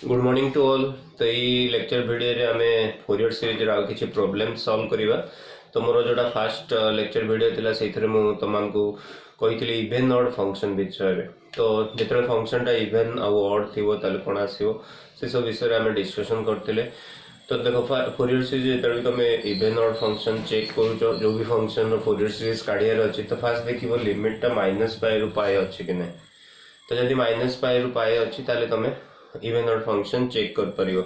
Good morning to all. तो ये lecture video रे हमें फोरियर सीरीज आउ किसी प्रॉब्लम सॉल्व करिवा। तो मोर जोटा फास्ट लेक्चर वीडियो थिला सेथरे मु तमामको कहितली इवन ऑड फंक्शन विषय रे। तो जेतरे फंक्शन टा इवन आ ऑड थिवो ताले कोन आसीबो से सब विषय रे हमें डिस्कशन करथिले। तो देखो फोरियर सीरीज जेतरे तमे इवन ऑड फंक्शन चेक करूचो जो भी फंक्शन रो फोरियर सीरीज काढियार अछि तो फास्ट देखिबो लिमिट टा -π रु π अछि कि नै। तो जदि -π रु π अछि ताले तमे इवन ऑड फंक्शन चेक कर परियो।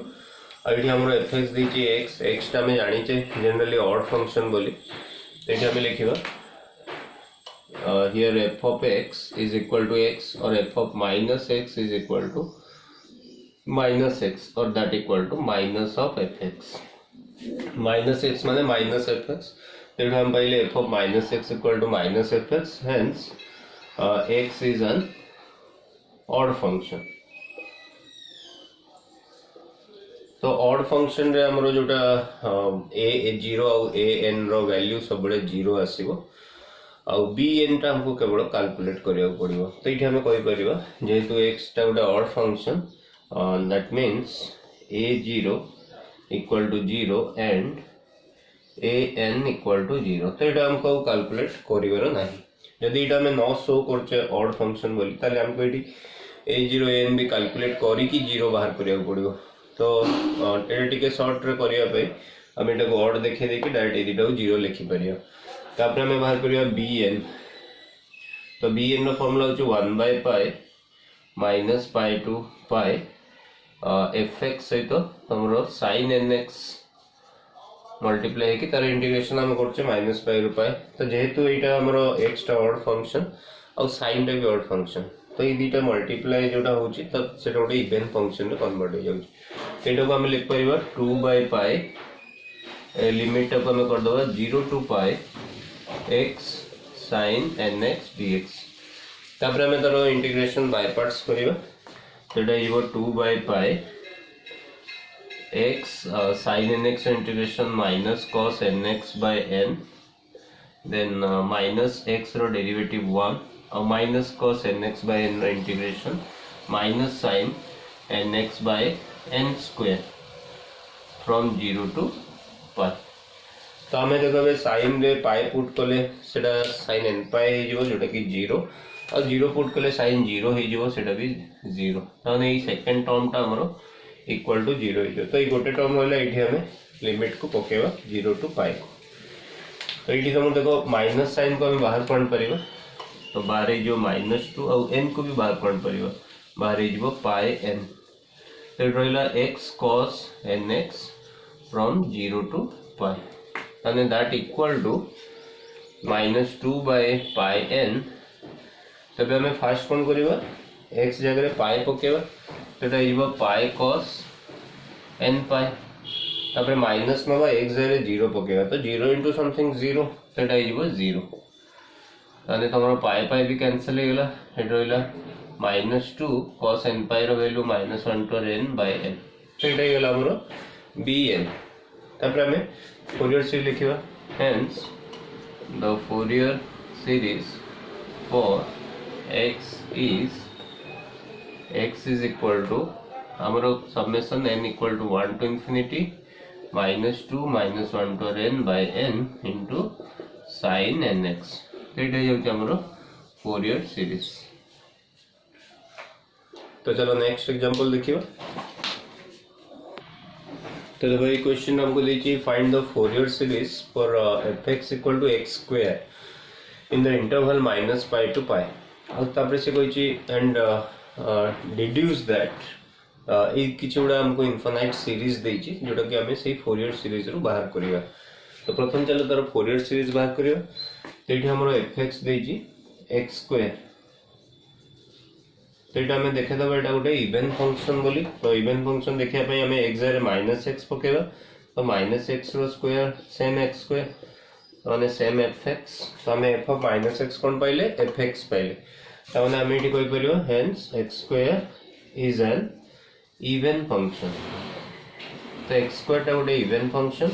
आइडी हमरो fx देची x टा में जानी चे जनरली ऑड फंक्शन बोली। एठी हमें लिखिबा here f of x is equal to x और f of minus x is equal to minus x और that equal to minus of fx। minus x माने minus fx। तेणु हम पहले f of minus x equal to minus fx, hence x is an odd function। तो odd function रे हमरो जोटा a 0 और a n रो वैल्यू सब बड़े 0 आसीबो और b n टा हमको केवल कैलकुलेट करियो पड़िबो। तो इठी हमें कहि परिबा जेहेतु x टा गोटे odd function that means a0 equal to 0 and a n equal to 0। तो एटा हमको कैलकुलेट करिवर नाही। यदि एटा हमें न शो करचे ऑड फंक्शन बोली ताले हमको एठी a0 a n भी कैलकुलेट करी कि 0 बाहर करियो पड़िबो। तो एटा टिके शॉर्ट रे करिया पे हम एटा को ऑड देखे देके डायरेक्ट ए दिटा को 0 लिखि परिया। तापर हमें बाहर करिया bn। तो bn रो फार्मूला होची 1/π minus π to π fx सहित हमरो sin nx मल्टीप्लाई है कि तार इंटीग्रेशन हम करछे -π रु π। तो जेहेतु एटा हमरो x टा ऑड फंक्शन और sin टा भी ऑड फंक्शन तो ये दीटा मल्टीप्लाई जोटा होची तब सेटा गोटे इवन फंक्शन रे कन्वर्ट हो जाउची। एटा को हम लिख परिबा 2/π लिमिट को हम कर दबा 0 to π x sin nx dx। तापर हम तारो इंटीग्रेशन बाय पार्ट्स करिबा। सेटा इबो 2/π x sin nx integration minus cos nx by n then minus x रो डेरिवेटिव 1 और minus cos nx by n integration minus sin nx by n square from 0 to π। तो हमें देखो sin रे पाई put कले सेटा sin n पाई हे जिवो जोटा कि 0 और 0 पुट कले sin 0 हे जिवो सेटा भी 0। ताने ई सेकंड टर्म टा हमरो इक्वल टू 0 हे। तो ई गोटे टर्म होले एठी हमें लिमिट को पकेवा 0 to π। तो एठी तुम देखो माइनस साइन को हम बाहर पढ़ परिबा। तो बाहर जो -2 और n को भी बाहर पढ़ परिबा। बाहर जो पाई n तो रहिला x cos nx from 0 to π and that equal to -2/π n। तबे हमें फास्ट कोन करिबा x जगह रे पाई पकेबा तटा इबो पाई cos n पाई तबे माइनस में x जगह रे 0 पकेबा तो 0 into something 0 तटा इबो 0 ताने तमरो पाई पाई भी कैंसिल हो गेला। हेड रहिला -2 cos n पाई रो value -1 to n by n। तो एटा गेला हमरो bn। तापर हमें फोरियर सीरीज लिखिबा। Hence the Fourier series for x is equal to हमरो summation n equal to 1 to infinity -2 -1 to n by n into sin nx। एटा होची हमरो फोरियर सीरीज। तो चलो नेक्स्ट एग्जांपल देखिबा। तो देखो ये क्वेश्चन हमको लीजिए find the Fourier series for fx equal to x square in the interval -π to π। और तापर से कोइची एंड डिड्यूस दैट ए किछ उडा हमको इनफाइनाइट सीरीज देची जोटा कि हमें से फोरियर सीरीज रो बाहर करिया। तो प्रथम चलो तार फोरियर सीरीज बाहर करियो। तेठी हमरो fx देची x स्क्वायर तेटा हमें देखे दबा एटा गोटे इवन फंक्शन बोली। तो इवन फंक्शन देखिया पई हमें x जरे -x पकेबा तो -x रो स्क्वायर सेम x स्क्वायर माने सेम fx। तो हमें f of -x कोन पाइले fx पाइले। ताने हमें एठी कोइ परियो hence x square is an even function. तो x स्क्वायर टा गोटे इवन फंक्शन।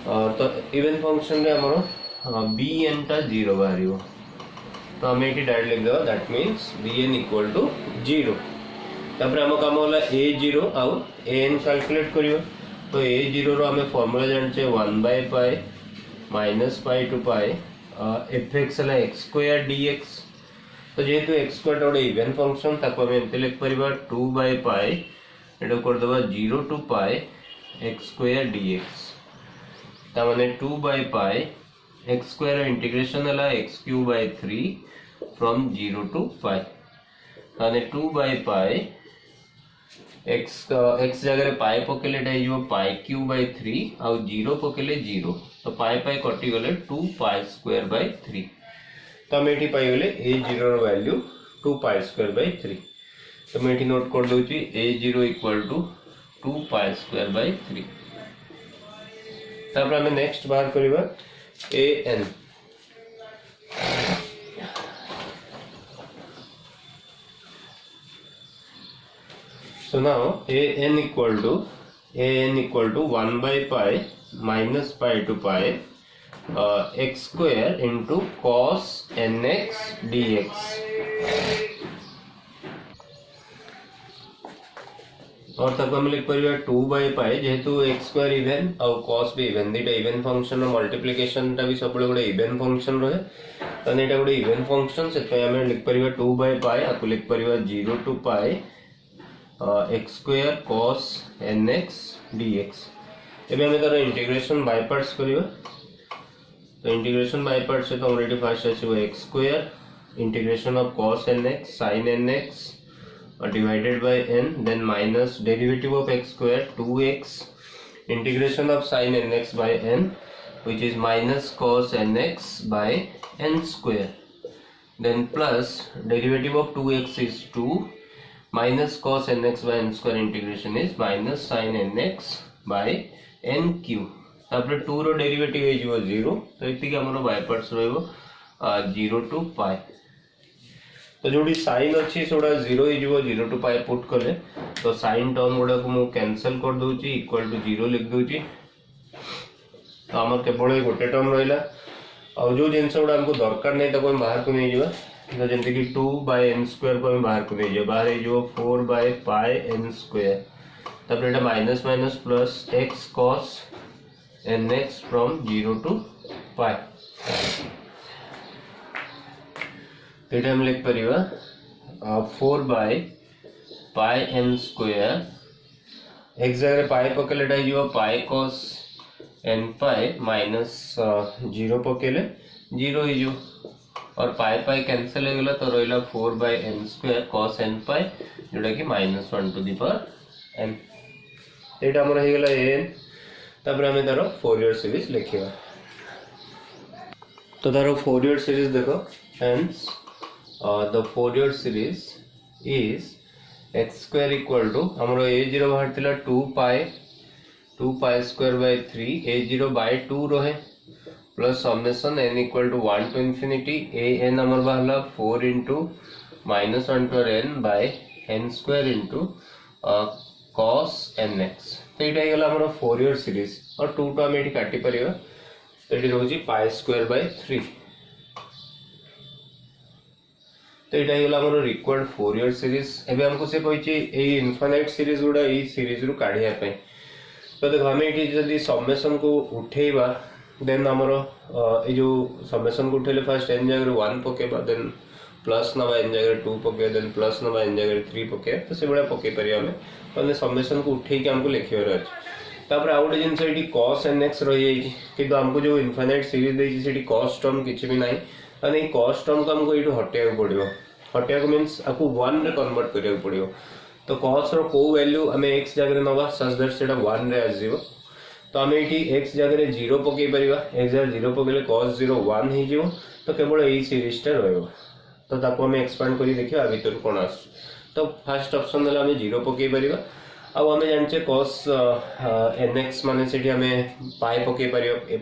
तो इवन फंक्शन रे हमरो bn टा 0 बाहरियो। तो हमें ये डायरेक्ट लिख देगा that means bn equal to 0। तापर आम काम होला a0 आउ an कैलकुलेट करियो। तो a0 रो हमें फार्मूला जानचे 1/π minus pi to pi fx है एक्स स्क्वायर dx। तो जेहेतु एक्स स्क्वायर गोटे इवेन फंक्शन ताको हम एमती लिख परिबा 2/π एटा कर देबा 0 to pi x square dx। ता माने 2/π एक्स स्क्वायर इंटीग्रेशन है x³/3 फ्रॉम 0 टू पाई। माने 2/π एक्स जगह पाई पकेले π³/3 आउ 0 पकेले 0 तो पाई कटि गले 2π²/3। तो हम ये पाइगले a0 रो वैल्यू 2π²/3। तो मैं नोट कर दूची a0 इक्वल टू 2π²/3। तापर हमें नेक्स्ट बाहर करबा an। So now an equal to 1/π minus pi to pi x square into cos nx dx। और तक हम लिख परिबा 2/π जेहेतु x स्क्वायर इवेन और cos भी इवेन दिटा इवेन फंक्शन मल्टीप्लिकेशन टा भी सब गोटे इवेन फंक्शन रहे। तो एटा गोटे इवेन फंक्शन से हम लिख परिबा 2/π आकु लिख परिबा 0 to pi x square cos nx dx। एबे हमें तार इंटीग्रेशन बाय पार्ट्स करियो। तो इंटीग्रेशन बाय पार्ट्स से तो ऑलरेडी फर्स्ट आछिबो x square integration of cos nx sin nx divided by n then minus derivative of x square 2x integration of sin nx by n which is minus cos nx by n square then plus derivative of 2x is 2 minus cos nx by n square integration is minus sin nx by n cube। तापर 2 रो derivative है जो 0 तो इति के हमरो by parts रहबो 0 to pi. तो जोडी sin अछि सोडा 0 है जो 0 टू पाई पुट करले तो sin टर्म गुडा को मु कैंसिल कर दोची इक्वल टू 0 लिख दोची। तो हमर केवल गोटे टर्म रहला और जो जिंस गुडा हमको दरकार नै तको हम बाहर को नै जीवा। तो जैसे कि 2/n² को हम बाहर को नहीं जाए बाहर जो 4/πn²। तब एटा minus minus plus x cos nx from 0 to pi. तो हम लिख परिबा 4/πn² x जगह पाई पकेले जो पाई cos nπ माइनस 0 पकेले 0 ही जो और पाई पाई कैंसिल हो गला तो रहिला 4/n² cos nπ जोटा कि -1 टू द पावर n। एटा हमर हे गला an। तब हमें तारो फोरियर सीरीज लिखिबा। तो तारो फोरियर सीरीज देखो hence the Fourier series is x² equal to हमरो a0 बाहर थिला 2π²/3 a0 by 2 रहे plus summation n equal to 1 to infinity an हमर बाहला 4 into -1 to n by n² into cos nx। तो एटा हे गला हमर फोरियर सीरीज और 2 तो हम एठी काटी परिबा। तो एठी रहउची π²/3। तो एटा हे गला हमर रिक्वायर्ड फोरियर सीरीज। एबे हमको से कहछि ए इनफाइनाइट सीरीज गुडा ए सीरीज रु काढिया पे। तो देखो हम एठी जदी समेशन को उठेइबा देन हमरो ए जो समेशन को उठेले फर्स्ट n जगह 1 पकेबा देन प्लस नबा n जगह 2 पके देन प्लस नबा n जगह 3 पके। तो से बडा पके परिया हमें माने समेशन को उठे के हमको लिखियो अछि। तापर आउट जिंस एठी cos nx रहि जाई कि हमको जो इनफाइनाइट सीरीज देछि सेठी cos टर्म किछि भी नाही माने cos टर्म को हमको एठो हटेया पड़ियो। हटेया को मींस आपको 1 रे कन्वर्ट करिया पड़ियो। तो cos रो को वैल्यू हमें x जगह नबा सच दैट सेटा 1 रे आजिबो। तो आम ये x जगह 0 पकई पार x जगह 0 पकड़े cos 0 1 हो तो केवल यही सीरीजटा रही। तो ताको हमें एक्सपांड कर देखिए भर कौन आस। तो फास्ट ऑप्शन है आम 0 पकई पार आम जाने cos nx मान से पाई पकई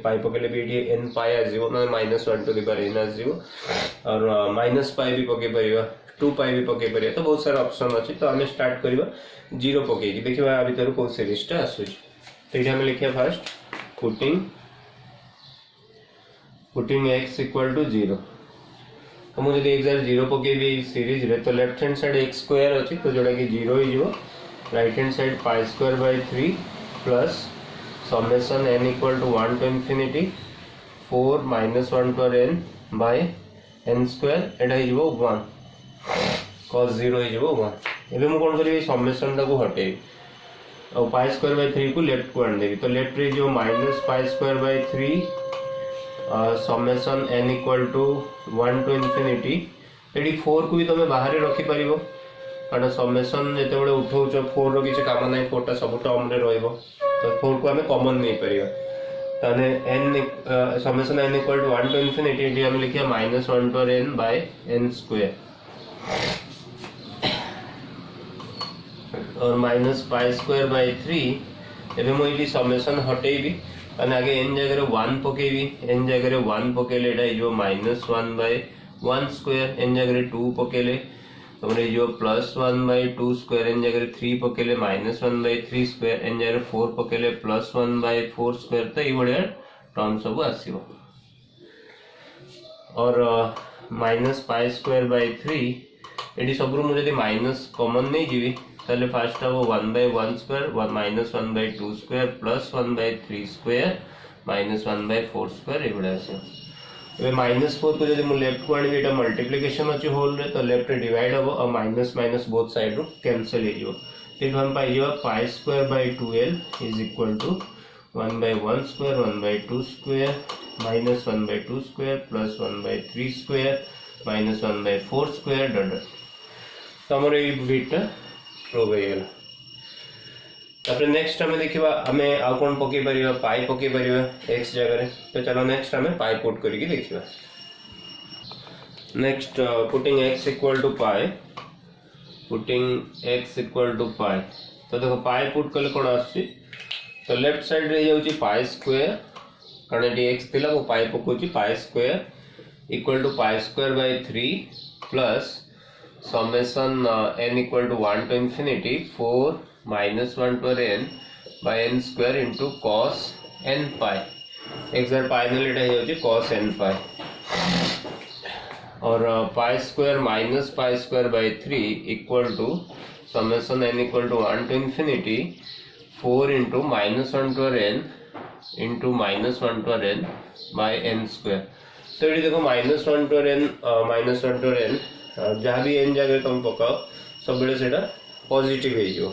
पाई पकड़े भी ये n पाई आसो ना -1 टू द पावर n आसो और माइनस पाई भी पकई पार 2 पाई भी पकई पार। तो बहुत सारा ऑप्शन अच्छी। तो आम स्टार्ट करवा 0 पकई देखिए भर कौ सीरीजटा आसूँ। तो ये हमें लिखिए first putting x equal to 0। तो मुझे एक जगह 0 पकेबी सीरीज रे तो left hand side x square अच्छी तो जोटा कि 0 हो right hand side pi square by 3 plus summation n equal to 1 to infinity 4 minus 1 पर n बाय n स्क्वायर एटा हो 1 cos 0 हो 1 एबे मु कोन करी समेसन टाको हटेबी और पाई स्क्वायर बाय 3 को लेफ्ट को आन देबी तो लेफ्ट रे जो minus pi square by 3 summation n equal to 1 to infinity एडी 4 को भी तुम बाहर रखी पारिबो कारण समेसन जेते बळे उठौछ 4 रो किछ काम नै 4 टा सब टर्म रे रहइबो तो 4 को हमें कॉमन नै परिबा ताने n summation n equal to 1 to infinity एडी हम लिखिया -1 पर n बाय n स्क्वायर और माइनस पाई स्क्वायर बाय 3 एबे मु इडी समेसन हटेबी और आगे n जगह 1 पकेबी n जगह 1 पकेले एटा जो -1 बाय 1 स्क्वायर n जगह 2 पकेले तमरे जो +1 बाय 2 स्क्वायर n जगह 3 पकेले -1 बाय 3 स्क्वायर n जगह 4 पकेले +1 बाय 4 स्क्वायर तो ये बढ़िया टर्म सब आसीबो और माइनस पाई स्क्वायर बाय 3 एडी सबरु मु जदी माइनस कॉमन नै जीवी ताले फर्स्ट वो 1 by 1 square -1 by 2 square plus 1 by 3 square -1 by 4 square ये बड़ा से ए -4 को जदी मु लेफ्ट को आनी एटा मल्टीप्लिकेशन अछि होल रे तो लेफ्ट रे डिवाइड हो और माइनस माइनस बोथ साइड रो कैंसिल हे जो फिर हम पाई जो pi square by 2l is equal to 1 by 1 square 1 by 2 square -1 by 2 square plus 1 by 3 square -1 by 4 square dot तो हमर ए बिटा प्रूव होइगला तापर नेक्स्ट हमें देखिबा हमें आ कोन पके परिबा पाई पके परिबा x जगह रे तो चलो नेक्स्ट हमें पाई पुट करी के देखिबा next putting x equal to pi तो देखो पाई पुट कले कोन आसी तो लेफ्ट साइड रे जाउची पाई स्क्वायर कारण डी x थिला वो पाई पकोची pi square equal to pi square by 3 plus summation n equal to 1 to infinity 4 -1 पर n by n square into cos n pi एक्सर पाई ने लेटा हो जी cos n पाई और pi square minus pi square by 3 equal to summation n equal to 1 to infinity 4 into -1 पर n into -1 पर n by n square तो ये देखो -1 पर n जहाँ भी n जगह तुम पकाओ सब बेले सेटा पॉजिटिव है जो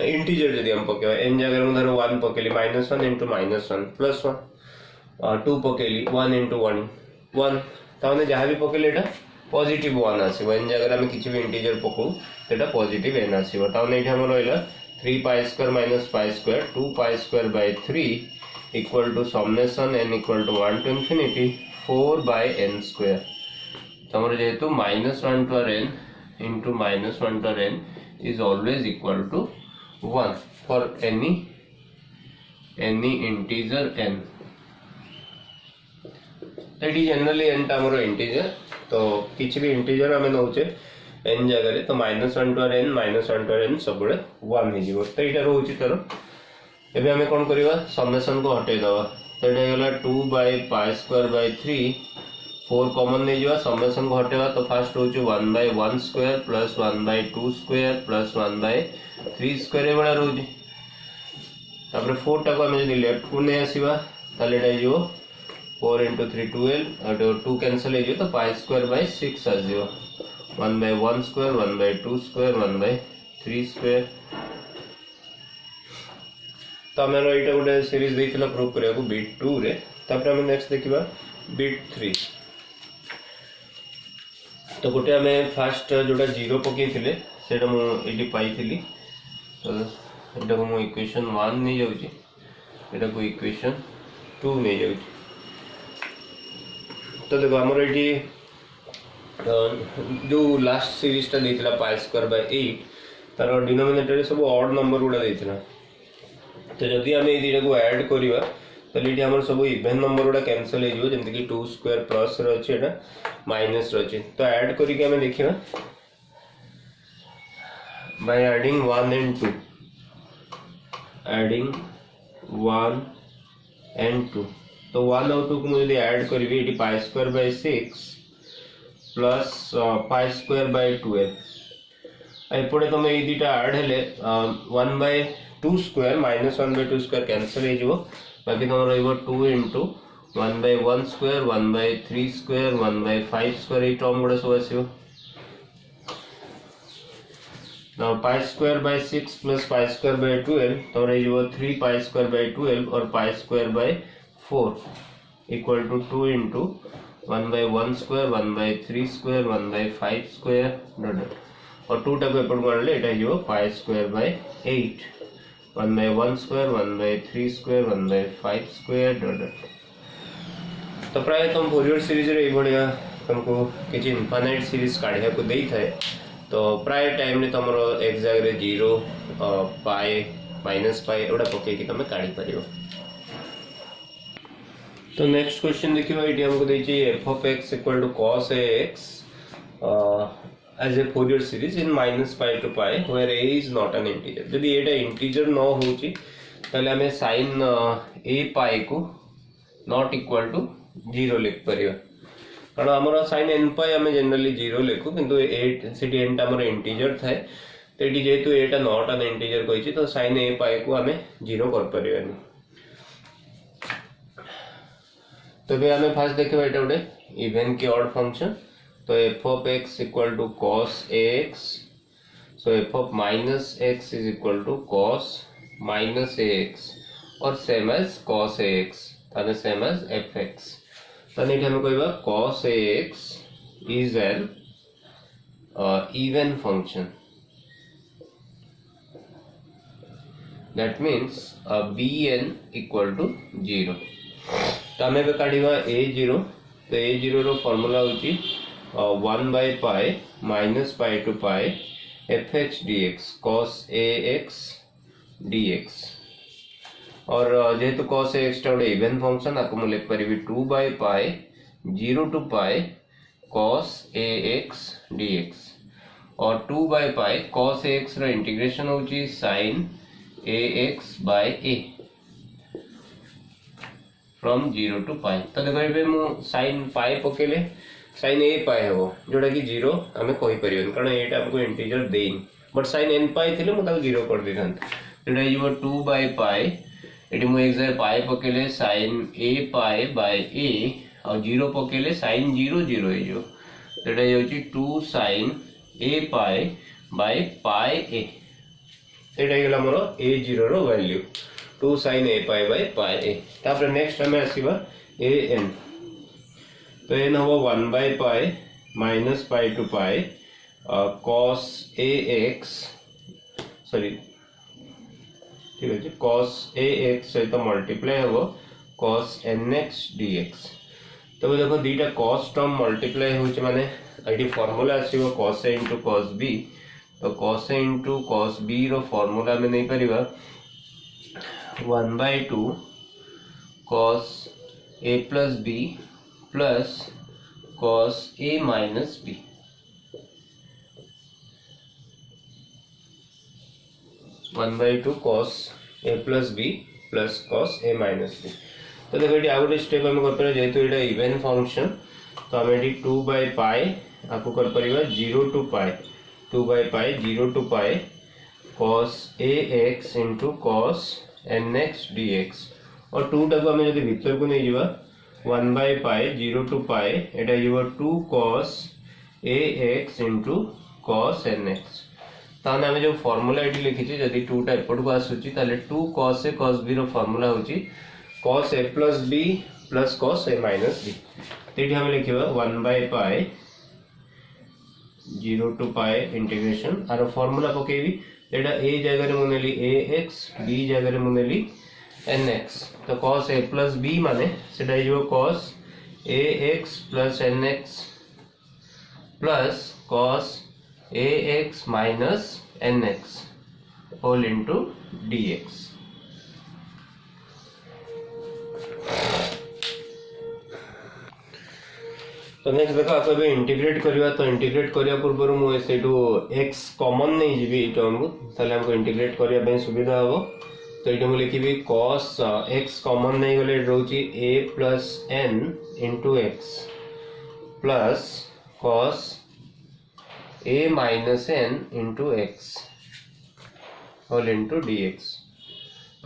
इंटीजर जदी हम पकेवा n जगह में धरो 1 पकेली -1 इनटू -1 प्लस 1 2 पकेली 1 इनटू 1 1 ताने जहाँ भी पकेले एटा पॉजिटिव 1 आसीबो n जगह में किछि भी इंटीजर पको सेटा पॉजिटिव n आसीबो ताने एटा हमर रहला 3 pi square minus pi square 2 pi square by 3 equal to summation n equal to 1 to infinity 4 by n square तमरे जेतु -1 पर n into -1 पर n is always equal to 1 for any integer n that is generally n टामरो integer तो किछि भी integer हमें नउचे n जगह रे तो -1 पर n सब बळे 1 हे जीवो तो एटा रहउची तर एबे हमें कोन करबा समेसन को हटे दवा तो एटा गेला 2 by pi square by 3 4 common नहीं जो समेसन को हटेगा तो फर्स्ट हो 1 by 1 square plus 1 by 2 square plus 1 by 3 square ए बड़ा रोज तापर 4 टाको हम जदी लेफ्ट को नै आसीबा ताले एटा जो 4 into 3 12 और 2 कैंसिल हे जो तो पाई स्क्वायर बाय 6 आ जियो 1 by 1 square 1 by 2 square 1 by 3 square तो हम एटा गोटे सीरीज देथिला प्रूव करिया को बिट 2 रे तापर हम नेक्स्ट देखिबा बिट 3 तो गोटे आम फास्ट जोटा 0 पकई से मुझे पाई तो यहाँ को मुझे इक्वेशन 1 नहीं जाऊँगी यहाँ को इक्वेशन 2 नहीं जाऊँगी तो देखो आमर ये जो लास्ट सीरीजटा देता पाई स्क्वायर बाय 8 तार डिनोमिनेटर सब ऑड नंबर गुड़ा देता तो जदि आम ये दुटा को ऐड करवा तो ये आम सब इवेन नंबर गुड़ा कैंसल हो जमी कि 2 स्क्वायर प्लस रही माइनस रही तो ऐड करके आम देखा by adding 1 and 2 adding 1 and 2 तो 1 और 2 को मुझे ऐड करी पाई square by 6 plus pi square bye 12 एपटे तुम ये दुटा ऐड हेले 1/2 स्क्वायर माइनस 1/2 स्क्वायर कैंसिल हो बाकी तुम रहिबो 2 इंटू 1/1 स्क्वायर 1/3 स्क्वायर 1/5 स्क्वायर ये टर्म गुड़ा सब आसीबो now pi square by 6 plus pi square by 12 तो रहिबो 3 pi square by 12 और pi square by 4 equal to 2 into 1/1 square 1/3 square 1/5 square dot और 2 टाको एपट को आनले एटा हिबो pi square by 8 1/1 square 1/3 square 1/5 square dot तो प्राय तुम फोरियर सीरीज रे बढ़िया तुमको किछि इनफाइनाइट सीरीज काढिया को देई थाए तो प्राय टाइम रे तुमरो एक जगह रे 0 पाई माइनस पाई एटा पके कि तुम काढी परियो तो नेक्स्ट क्वेश्चन देखियो एटी हमको देई छि f of x equal to cos ax as a Fourier series in minus pi to pi where a is not an integer यदि एटा इंटीजर न होची तले हमें sin a pi को not equal to 0 लिख परियो कारण हमर sin n pi हमें जनरली 0 लिखु किंतु 8 सिटी n टा हमर इंटीजर थाए तो eighty जेतु Etah not an integer कहिछि तो sin a pi को हमें 0 कर परियोनी तो बे हमें फर्स्ट देखियो एटा उडे इवन की ऑड फंक्शन तो f of x equal to cos ax so f of minus x is equal to cos minus ax और सेम एज cos ax ताने सेम एज fx ताने इथे हम कहबा cos ax is an even function that means bn equal to 0 तो हमें काढिबा a0 तो a0 रो formula होची 1 by pi minus pi to pi fx dx cos ax dx और जेहेतु cos ax टा गोटे इवन फंक्शन आपको मैं लिख परिबी 2 by pi 0 to pi cos ax dx और 2 by pi cos ax रो इंटीग्रेशन होची sin ax by a फ्रॉम 0 to pi तो देखो एबे मु sin pi पकेले sin a pi हो जोटा कि 0 हमें कहि परियन कारण एटा हमको इंटीजर देइन बट sin n pi थिले मु ताको 0 कर देथन जोटा हिबो 2 by pi एटी मु एक जगह pi पकेले sin a pi by a और 0 पकेले sin 0 0 हे जो जोटा होची 2 sin a pi by pi a एटा गेला मोर a0 रो value 2 sin a pi by pi a तापर नेक्स्ट हमें आसीबा an तो n हो 1 by pi minus pi to pi cos ax sorry ठीक है cos ax सहित मल्टीप्लाई हो cos nx dx तो देखो दीटा cos टर्म मल्टीप्लाई होचे माने आईडी फार्मूला आसीबो cos a into cos b तो cos a into cos b रो फार्मूला में नहीं परिबा 1/2 cos a plus b plus cos a minus b 1/2 cos a plus b plus cos a minus b तो देखो ये आउट स्टेप हम कर पर जेतु एटा इवन फंक्शन तो हम एटी 2 by pi आपको कर परिबा 0 to pi 2 by pi 0 to pi cos ax into cos nx dx और 2 टाको हमें यदि भीतर को नहीं जीवा 1 by pi 0 to pi एटा जीवा 2 cos ax into cos nx ताने हमें जो फार्मूला एटी लिखि छि यदि 2 टा एपट को आसुची ताले 2 cos a cos b रो फार्मूला होची cos a plus b plus cos a minus b तेटी हमें लिखिबा 1 by pi 0 to pi integration आरो फार्मूला पकेबी एटा a जगह रे मुनेली ax b जगह रे मुनेली nx तो cos a plus b माने सेटा जो cos ax plus nx plus cos ax minus nx whole into dx तो नेक्स्ट देखो आप इंटीग्रेट करवा तो इंटीग्रेट करने पूर्व मुझे x कॉमन नहीं जीवी टर्म को ताले हमको इंटीग्रेट करने सुविधा हम तो ये मुझे लिखी cos x कॉमन नहीं गले रोची a plus n into x plus cos a minus n into x whole into dx।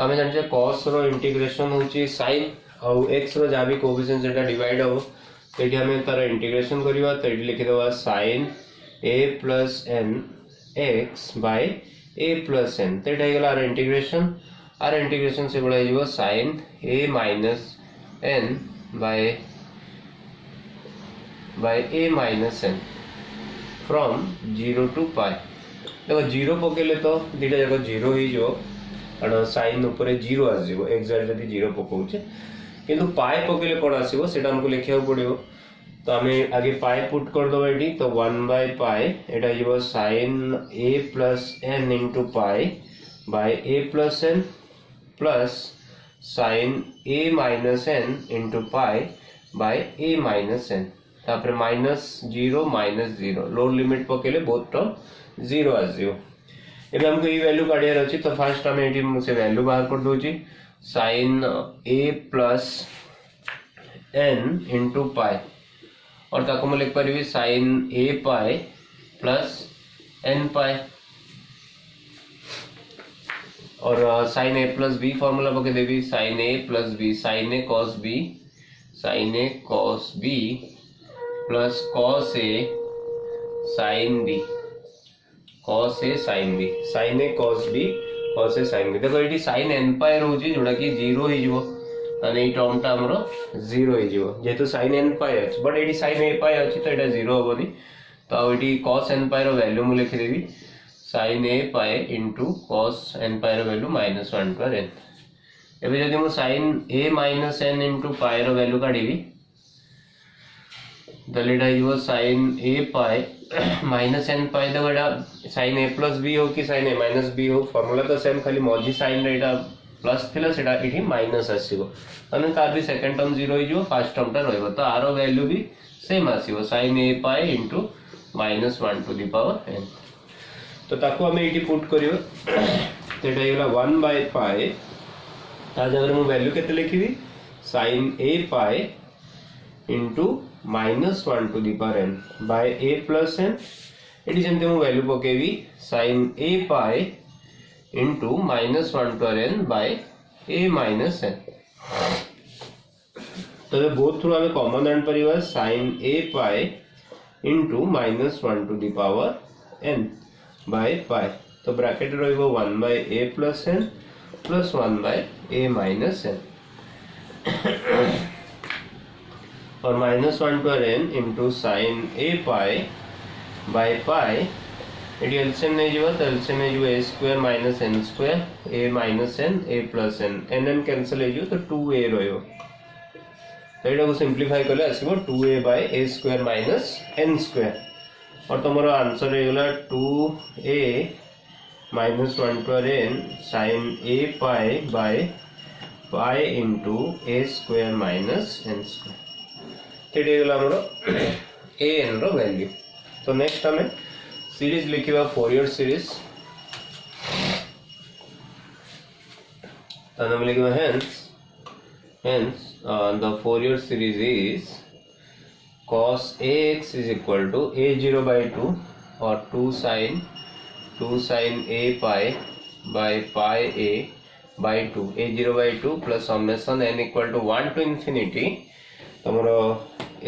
आम जाने cos रो इंटीग्रेशन होची sin आउ x रो जहाँ भी कोफिशिएंट सेटा डिवाइड हो तो ये हमें तार इंटीग्रेशन करवा तो ये लिखि दवा sin a plus n x by a plus n तो ये गला इंटीग्रेशन से बड़ा जीवो sin a minus n by a minus n from 0 to pi। देखो जीरो पकेले तो दीटा जाक जीरो ही जो कारण साइन ऊपर जीरो आसीबो एक्साक्ट जदी जीरो पकाउचे किंतु पाई पकेले कोन आसीबो सेटा हमको लिखिया पड़िबो। तो हमें आगे पाई पुट कर दो एटी तो 1 by पाई एटा जीवो sin a plus n into pi by a plus n plus sin a minus n into pi by a minus n तापर माइनस जीरो लोअर लिमिट पकेले बोथ टर्म जीरो आसीबो। एबे हमको ई value काढियार अछि तो first हम eighty से value बाहर कर दोची sin a plus n into pi और ताको मैं लिख परिबी sin a pi plus n pi और sin a plus b formula पके देबी sin a plus b sin a cos b plus cos a sin b cos a sin b sin a cos b cos a sin b। देखो ये sin n pi रोची जोड़ा कि 0 ही जीवो ताने ई term टा हमरो 0 ही जीवो जेतु sin n pi अछि बट एडी sin a pi अछि तो एटा 0 होबनी तो आ एडी cos n pi रो वैल्यू मु लिखि देबी sin a pi into cos n pi रो वैल्यू -1 पर n। एबे जदि मु sin a minus n into pi रो वैल्यू काढिबी दलेटा जीवो sin a pi minus n pi Dagda sin a plus b हो कि sin a minus b हो फार्मूला तो सेम खाली मझी sin रेटा प्लस थिला सेटा इठी माइनस आसीबो तने तार भी सेकंड टर्म 0 ही जो फर्स्ट टर्म टा रहबो तो आरो वैल्यू भी same आसीबो sin a pi into -1 to the power n। तो ताको हमें इठी पुट करियो तेटा हेला 1 by pi ता जगर मु वैल्यू केते लिखिबी sin a pi into -1 to the power n by a plus n एटी जेमते मु वैल्यू पकेबी sin a pi into -1 to n by a minus n। तो ये बोथ थ्रू हमें कॉमन एंड परिवा sin a pi into -1 to the power n by pi तो ब्रैकेट रहिबो 1 by a plus n plus 1 by a minus n और -1 to n into sin a pi by pi eighty LCM नहीं जीवा तो LCM नहीं जीवा a square minus n square a minus n a plus n n cancel हो तो 2a रहियो तो एटा को सिंपलीफाई करले आसीबो 2a by a square minus n square और तमरो answer हेगला 2a minus 1 to n sin a pi by pi into a square minus n square तेरे गला हमरो a n रो वैल्यू। तो नेक्स्ट हमें सीरीज लिखिबा फोरियर सीरीज तो हम लिखिबा hence the Fourier series is cos ax is equal to a0 by 2 or 2 sin a pi by pi a by 2 a0 by 2 plus summation n equal to 1 to infinity तमरो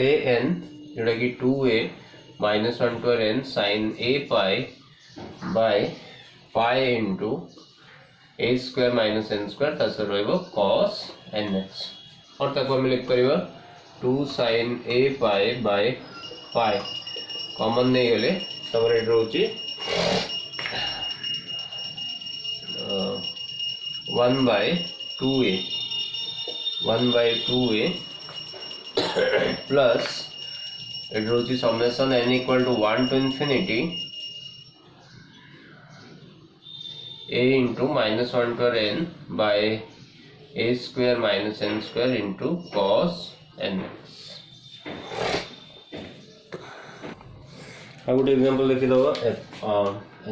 a n जोड़ा कि 2a -1 to n sin a pi by pi into a square minus n square tasar रहइबो cos nx और ताको हम लिख परिबा 2 sin a pi by pi common नहीं गले तमरो eight रहउची 1 by 2a plus it is summation n equal to 1 to infinity a into -1 to n by a square minus n square into cos nx। अब example लिखि दो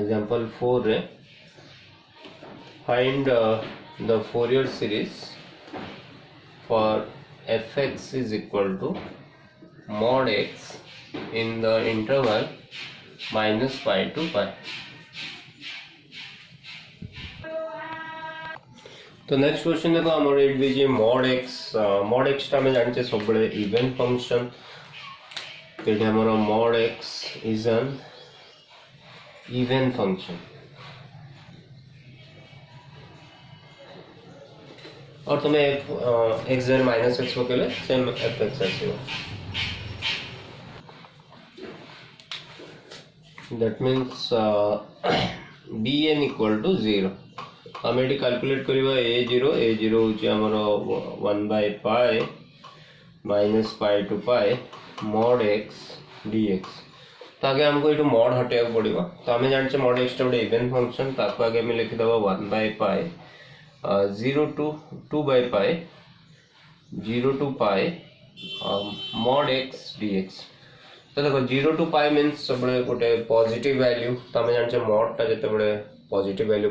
example 4 रे find the Fourier series for fx is equal to mod x in the interval minus pi to pi. तो next question देखो हमर eight दीजिए mod x टा में जानते सब बड़े इवन फंक्शन तो ये हमारा mod x is an even function और तुम्हें x z माइनस एक्स के लिए सेम एफ एक्स आएगा that means bn equal to 0 आम ये कैलकुलेट करवा a0 हूँ आमर 1/π minus pi to pi mod x dx तो आगे हमको ये mod हटाया पड़ो तो आम जानते mod x गोटे इवेन फंक्शन ताको आगे आम लिखिदेव 1/π 0 to 2/π 0 to pi mod x dx तो देखो 0 to pi मीन्स सब गोटे पॉजिटिव वैल्यू तो आम जानते mod टा जिते पॉजिटिव वैल्यू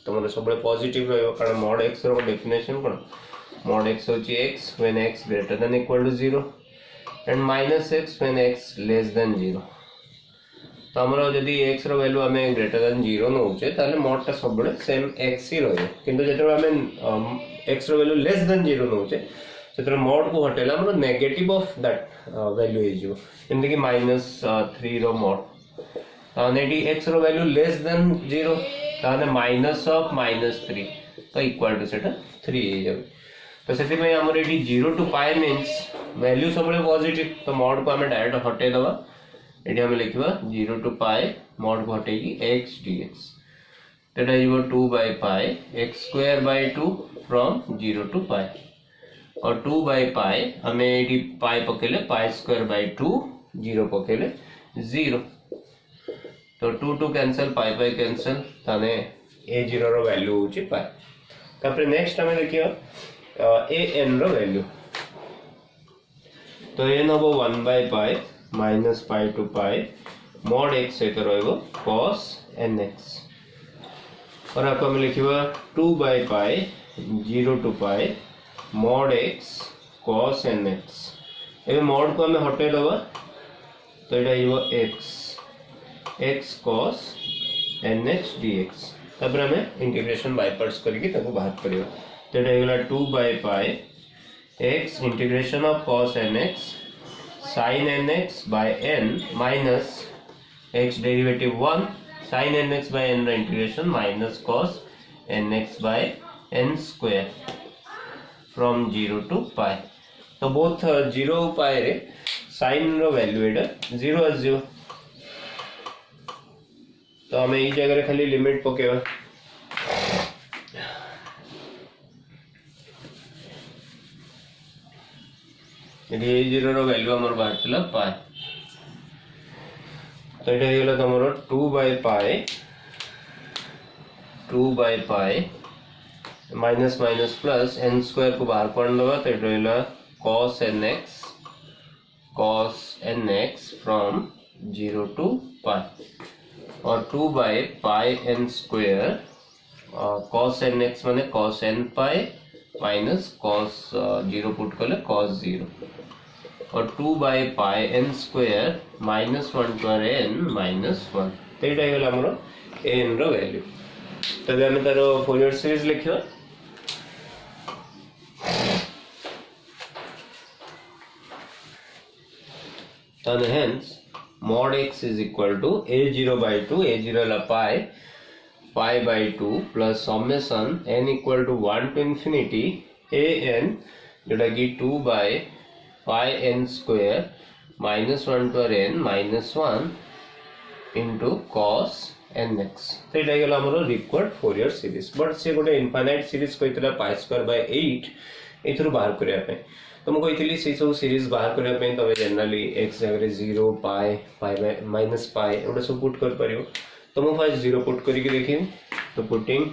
तुम सब पॉजिटिव कारण mod x रो डेफिनेशन कौन mod x होची x when x greater than equal to 0 and minus x when x less than 0 तो हमरो जदी x रो वैल्यू हमें greater than 0 नउचे ताले mod टा सब सेम x ही रहे किंतु जेतरो हमें x रो वैल्यू less than 0 नउचे सेतरो mod को हटेला हमरो नेगेटिव ऑफ दैट वैल्यू हे जो जेंति कि -3 रो mod ताने x रो वैल्यू लेस देन 0 ताने माइनस ऑफ -3 तो इक्वल टू सेटा 3 हे जावे तो सेति में हमर एटी 0 टू पाई मींस वैल्यू सब पॉजिटिव तो mod को हमें डायरेक्ट हटे दवा एटी हम लिखबा 0 टू पाई mod को हटेगी x dx that is 2/π x²/2 from 0 to pi और 2/π हमें एटी पाई पकेले π²/2 0 पकेले 0 तो 2 कैंसल पाई कैंसल ताने a0 रो वैल्यू होची पाई तापर नेक्स्ट हमें देखियो an रो वैल्यू तो an होबो 1/π minus pi to pi mod x से रहइबो cos nx और आपको हमें लिखिबा 2/π 0 to pi mod x cos nx A mod को हमें हटे दबा तो एटा हिबो x cos nx dx तब हमें इंटीग्रेशन बाय पार्ट्स करके ताको बाहर करियो तो एटा हिला 2/π x integration of cos nx sin nx by n minus x derivative 1 sin nx by n integration minus cos nx by n square from 0 to pi तो both 0 pi रे sin रो value एटा 0 0 तो हमें ई जगह खाली लिमिट पकेवा यदि a0 रो value हमर बाहरला pi तो एटा हेला तमरो 2/π minus minus plus n square को बाहर पढ़ दबा तो एटा हेला cos nx from 0 to pi और 2/π n स्क्वायर cos nx माने cos n pi minus cos 0 put कर ले cos 0 और 2/π n स्क्वायर -1 पर n -1 तो एटा हेला हमरो n रो वैल्यू तबे हम तारो फोरियर सीरीज लिखियो तो hence mod x is equal to a0/2 a0 la pi/2 plus summation n equal to 1 to infinity an जोटा कि 2/π n square -1 पर n -1 into cos nx तो ये गला हमरो रिक्वायर्ड फोरियर सीरीज बट से गोटे इनफाइनाइट सीरीज कहितला π² 8 एथरु बाहर करिया पे तो मैं कही से सब सीरीज बाहर करने तब जनरली एक्स जगह 0 पाई माइनस पाई एवं सब पुट कर पार तो मैं फास्ट 0 पुट करके देखी तो पुटिंग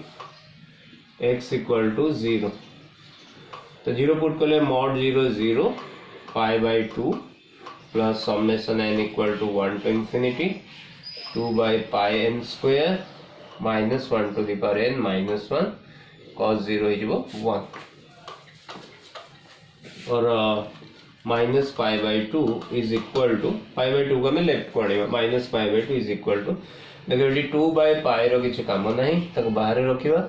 x इक्वल टू 0 तो 0 पुट कले mod 0 0 π/2 plus summation n equal to 1 to infinity 2/π n square -1 to the power n -1 cos 0 1 और -π/2 इज इक्वल टू π/2 को हमें लेफ्ट को आनिबा -π/2 इज इक्वल टू देखो ये 2/π रो किछ काम नहीं तक बाहर रखिबा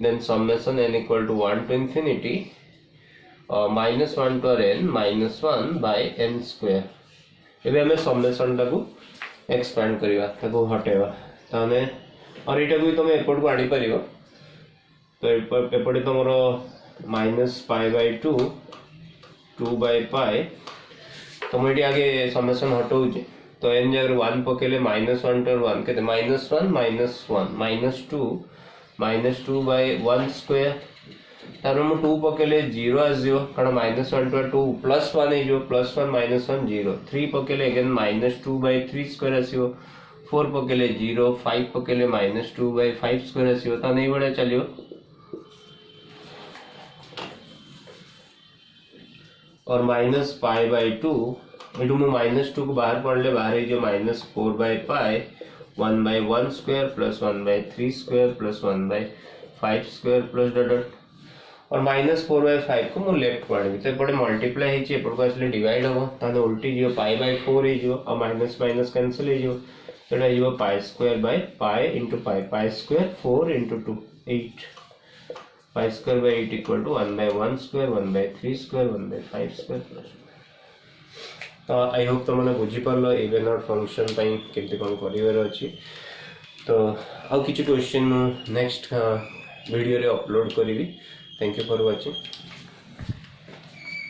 then summation n equal to 1 to infinity -1 to n -1/n square एबे हमें समेशन टाको एक्सपेंड करिवा ताको हटेवा ताने और एटा भी तुम एपट को आनी परिबो तो एपटे तुमरो -π/2 2/π तुम ये आगे समेशन हटाऊ तो एन जगह 1 पकेले -1 टू 1 के -1 -1 -2/1 स्क्वायर तार मु 2 पकेले 0 आजियो कारण -1 टू 2 +1 है जो +1 -1 0 3 पकेले अगेन -2/3 स्क्वायर आसियो 4 पकेले 0 5 पकेले -2/5 स्क्वायर आसियो ता नहीं बड़े चलियो और -π/2 इटू मु -2 को बाहर पढ़ले बाहर जो -4/π 1/1 square plus 1/3 square plus 1/5 square plus dot और -4/5 को मु लेफ्ट पढ़ी तो एपटे मल्टीप्लाई हेची एपट को असले डिवाइड हो ताने उल्टी जो π/4 हे जो और माइनस माइनस कैंसिल हे जो सेटा हे जो π² into π square 4 into 2 8 π² 8 equal to 1/1 square 1/3 square 1/5 square plus तो आई होप तुमने बुझी पारलो इवन और फंक्शन टाइम केमती कोन करिवर अछि तो आउ किछि क्वेश्चन नेक्स्ट वीडियो रे अपलोड करिवि थैंक यू फॉर वाचिंग।